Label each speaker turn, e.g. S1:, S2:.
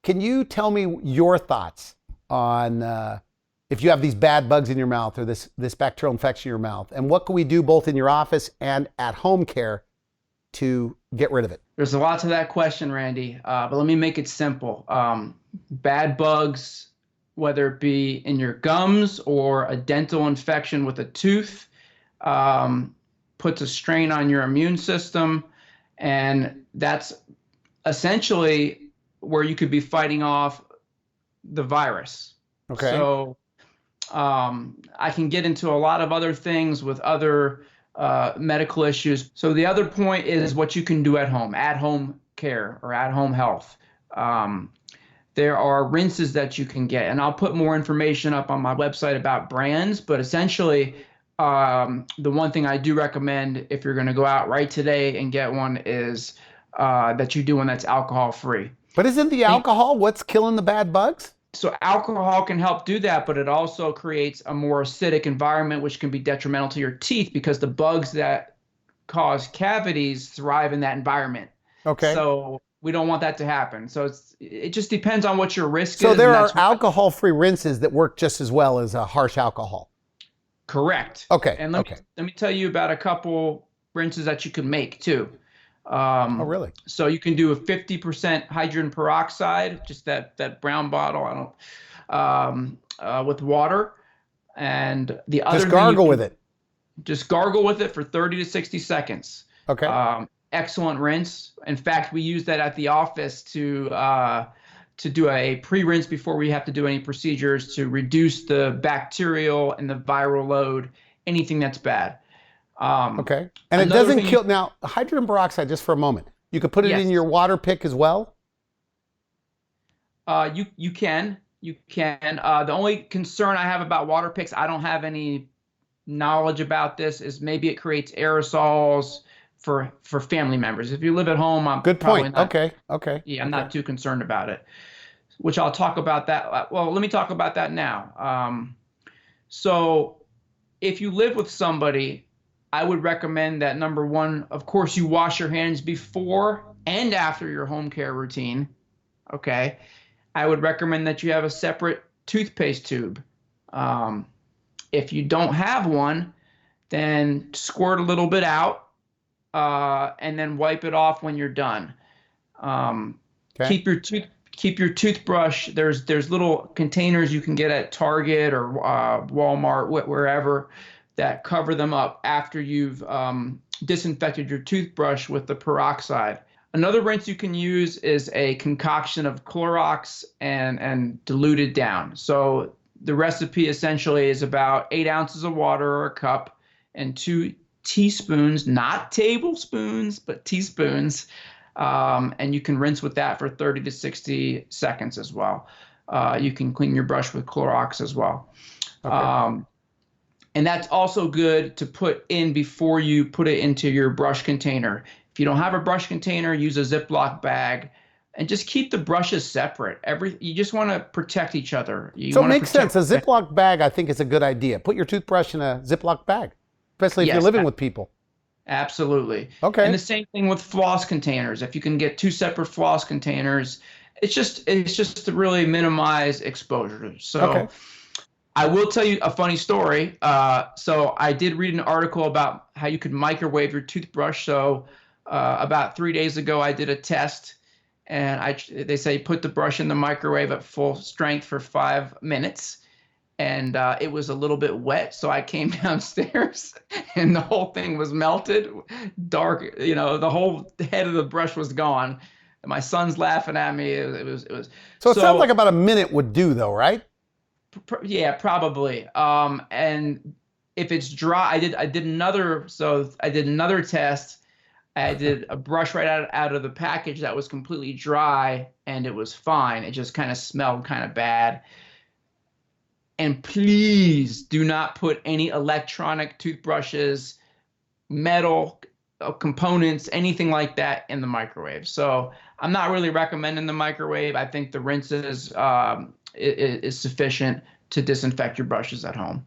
S1: Can you tell me your thoughts on if you have these bad bugs in your mouth or this bacterial infection in your mouth, and what can we do both in your office and at home care to get rid of it?
S2: There's a lot to that question, Randy, but let me make it simple. Bad bugs, whether it be in your gums or a dental infection with a tooth, puts a strain on your immune system, and that's essentially where you could be fighting off the virus.
S1: Okay.
S2: So I can get into a lot of other things with other medical issues. So the other point is what you can do at home care or at-home health. There are rinses that you can get, and I'll put more information up on my website about brands, but essentially the one thing I do recommend if you're going to go out right today and get one is that you do one that's alcohol-free.
S1: But isn't the alcohol what's killing the bad bugs?
S2: So alcohol can help do that, but it also creates a more acidic environment, which can be detrimental to your teeth because the bugs that cause cavities thrive in that environment.
S1: Okay.
S2: So we don't want that to happen. So it just depends on what your risk is.
S1: So there are alcohol-free rinses that work just as well as a harsh alcohol.
S2: Correct.
S1: Okay.
S2: And let me tell you about a couple rinses that you can make too.
S1: Oh, really?
S2: So you can do a 50% hydrogen peroxide, just that brown bottle, with water, and the other.
S1: Just gargle with it.
S2: Just gargle with it for 30 to 60 seconds.
S1: Okay.
S2: Excellent rinse. In fact, we use that at the office to do a pre-rinse before we have to do any procedures to reduce the bacterial and the viral load, anything that's bad.
S1: Okay. And it doesn't kill. Now, hydrogen peroxide, just for a moment, you could put it in your water pick as well?
S2: You can. The only concern I have about water picks, I don't have any knowledge about this, is maybe it creates aerosols for family members. If you live at home, I'm
S1: good
S2: probably
S1: point.
S2: Not,
S1: Okay.
S2: Yeah, I'm not too concerned about it, which I'll talk about that. Well, let me talk about that now. So if you live with somebody, I would recommend that, number one, of course, you wash your hands before and after your home care routine. Okay. I would recommend that you have a separate toothpaste tube. If you don't have one, then squirt a little bit out and then wipe it off when you're done.
S1: Okay.
S2: Keep your toothbrush. There's little containers you can get at Target or Walmart, wherever, that cover them up after you've disinfected your toothbrush with the peroxide. Another rinse you can use is a concoction of Clorox and diluted down. So the recipe essentially is about 8 ounces of water or a cup and 2 teaspoons, not tablespoons, but teaspoons. And you can rinse with that for 30 to 60 seconds as well. You can clean your brush with Clorox as well. Okay. And that's also good to put in before you put it into your brush container. If you don't have a brush container, use a Ziploc bag and just keep the brushes separate. You just want to protect each other.
S1: So it makes sense. A Ziploc bag, I think, is a good idea. Put your toothbrush in a Ziploc bag, especially if you're living with people.
S2: Absolutely.
S1: Okay.
S2: And the same thing with floss containers. If you can get 2 separate floss containers, it's just to really minimize exposure. So. Okay. I will tell you a funny story. So I did read an article about how you could microwave your toothbrush. So about 3 days ago, I did a test, and they say put the brush in the microwave at full strength for 5 minutes, and it was a little bit wet. So I came downstairs, and the whole thing was melted, dark. The whole head of the brush was gone. And my son's laughing at me. It was.
S1: So it sounds like about a minute would do, though, right?
S2: Yeah, probably. And if it's dry, I did another test. I did a brush right out of the package that was completely dry, and it was fine. It just kind of smelled kind of bad. And please do not put any electronic toothbrushes, metal components, anything like that in the microwave. So I'm not really recommending the microwave. I think the rinses is sufficient to disinfect your brushes at home.